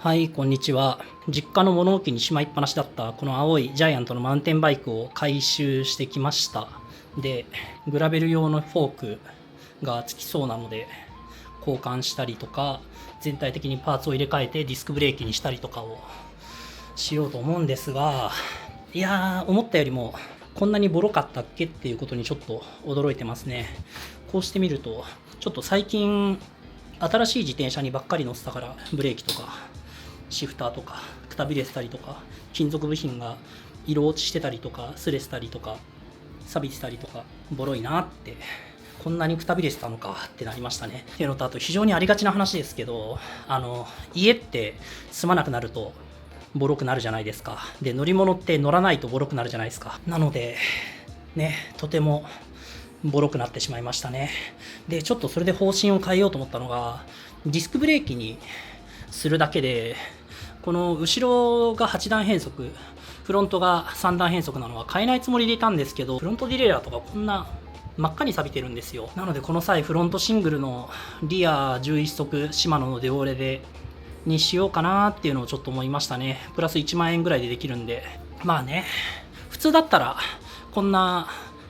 はい、こんにちは。実家の物置にしまいっぱなしだったこの青いジャイアントのマウンテンバイクを回収してきました。で、グラベル用のフォークがつきそうなので交換したりとか、全体的にパーツを入れ替えてディスクブレーキにしたりとかをしようと思うんですが、いやー、思ったよりもこんなにボロかったっけっていうことにちょっと驚いてますね。こうしてみると、ちょっと最近新しい自転車にばっかり乗ってたから、ブレーキとかシフターとかくたびれてたりとか、金属部品が色落ちしてたりとか、擦れてたりとか、錆びてたりとか、ボロいなって、こんなにくたびれてたのかってなりましたね。っていうのと、あと非常にありがちな話ですけど、家って住まなくなるとボロくなるじゃないですか。で、乗り物って乗らないとボロくなるじゃないですか。なのでね、とてもボロくなってしまいましたね。で、ちょっとそれで方針を変えようと思ったのが、ディスクブレーキにするだけで、この後ろが8段変速、フロントが3段変速なのは変えないつもりでいたんですけど、フロントディレイラーとかこんな真っ赤に錆びてるんですよ。なのでこの際フロントシングルのリア11速シマノのデオレでにしようかなっていうのをちょっと思いましたね。プラス1万円ぐらいでできるんで。まあね、普通だったらこんな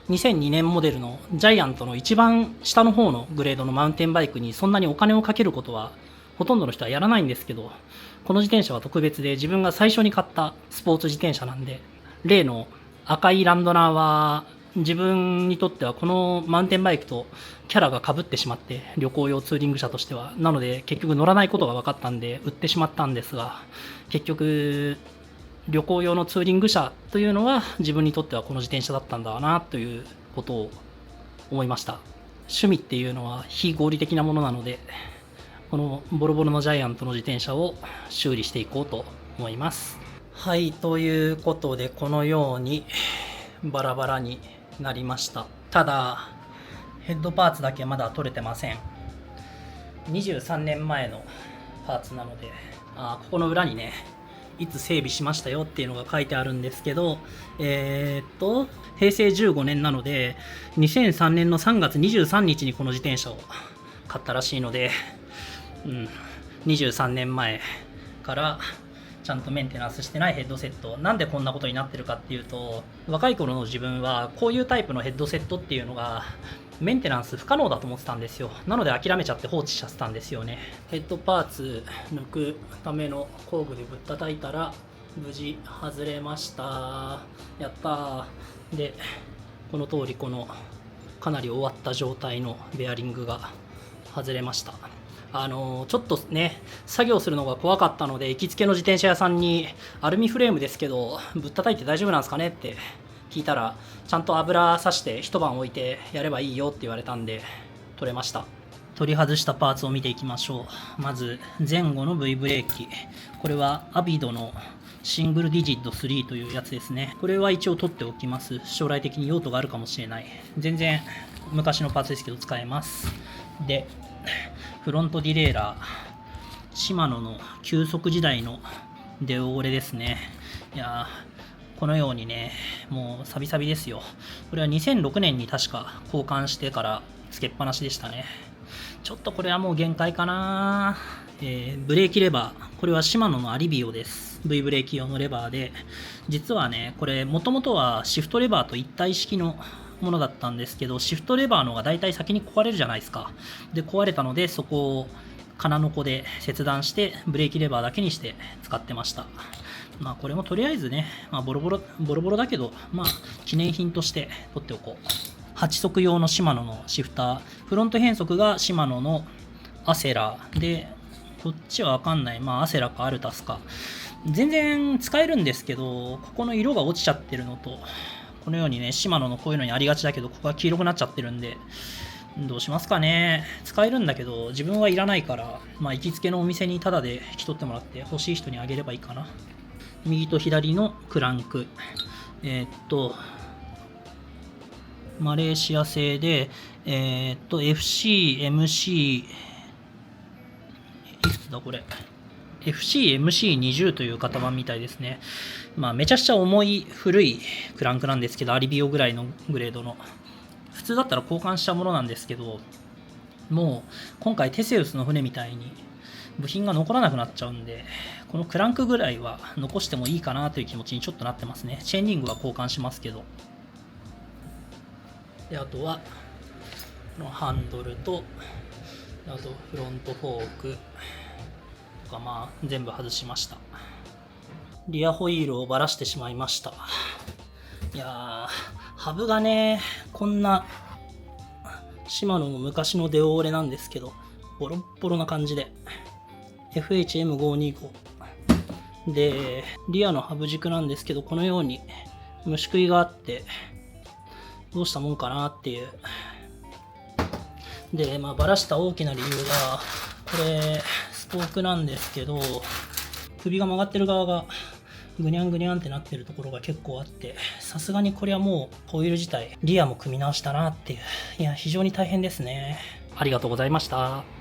2002年モデルのジャイアントの一番下の方のグレードのマウンテンバイクにそんなにお金をかけることはほとんどの人はやらないんですけど、この自転車は特別で自分が最初に買ったスポーツ自転車なんで、例の赤いランドナーは自分にとってはこのマウンテンバイクとキャラが被ってしまって、旅行用ツーリング車としては。なので結局乗らないことが分かったんで売ってしまったんですが、結局旅行用のツーリング車というのは自分にとってはこの自転車だったんだなということを思いました。趣味っていうのは非合理的なものなので、このボロボロのジャイアントの自転車を修理していこうと思います。はい、ということでこのようにバラバラになりました。ただヘッドパーツだけまだ取れてません。23年前のパーツなので、ここの裏にね、いつ整備しましたよっていうのが書いてあるんですけど、平成15年なので2003年の3月23日にこの自転車を買ったらしいので、23年前からちゃんとメンテナンスしてないヘッドセット。なんでこんなことになってるかっていうと、若い頃の自分はこういうタイプのヘッドセットっていうのがメンテナンス不可能だと思ってたんですよ。なので諦めちゃって放置させたんですよね。ヘッドパーツ抜くための工具でぶったたいたら無事外れました。やったー。で、この通りこのかなり終わった状態のベアリングが外れました。ちょっとね、作業するのが怖かったので、行きつけの自転車屋さんにアルミフレームですけどぶったたいて大丈夫なんですかねって聞いたら、ちゃんと油さして一晩置いてやればいいよって言われたんで取れました。取り外したパーツを見ていきましょう。まず前後の V ブレーキ、これはアビドのシングルディジット3というやつですね。これは一応取っておきます。将来的に用途があるかもしれない。全然昔のパーツですけど使えます。で、フロントディレイラー、シマノの急速時代のデオレですね。いやー、このようにね、もうサビサビですよ。これは2006年に確か交換してからつけっぱなしでしたね。ちょっとこれはもう限界かな。ブレーキレバー、これはシマノのアリビオです。V ブレーキ用のレバーで、実はね、これもともとはシフトレバーと一体式のものだったんですけど、シフトレバーの方がだいたい先に壊れるじゃないですか。で、壊れたのでそこを金の子で切断してブレーキレバーだけにして使ってました。まあこれもとりあえずね、ボロボロだけど、記念品として取っておこう。8速用のシマノのシフター、フロント変速がシマノのアセラで、こっちはわかんない、アセラかアルタスか。全然使えるんですけど、ここの色が落ちちゃってるのと、このようにね、シマノのこういうのにありがちだけど、ここが黄色くなっちゃってるんで、どうしますかね。使えるんだけど、自分はいらないから、行きつけのお店にタダで引き取ってもらって欲しい人にあげればいいかな。右と左のクランク。マレーシア製で、FCMC、いくつだこれ。FCMC20 という型番みたいですね。めちゃくちゃ重い古いクランクなんですけど、アリビオぐらいのグレードの。普通だったら交換したものなんですけど、もう今回テセウスの船みたいに部品が残らなくなっちゃうんで、このクランクぐらいは残してもいいかなという気持ちにちょっとなってますね。チェーンリングは交換しますけど。で、あとは、このハンドルと、あとフロントフォークとか、まあ全部外しました。リアホイールをばらしてしまいました。いやー、ハブがね、こんなシマノの昔のデオーレなんですけど、ボロッボロな感じで FHM525 で、リアのハブ軸なんですけど、このように虫食いがあってどうしたもんかなっていう。で、まあ、バラした大きな理由がこれスポークなんですけど、首が曲がってる側がぐにゃんぐにゃんってなってるところが結構あって、さすがにこれはもうホイール自体リアも組み直したなっていう。いや、非常に大変ですね。ありがとうございました。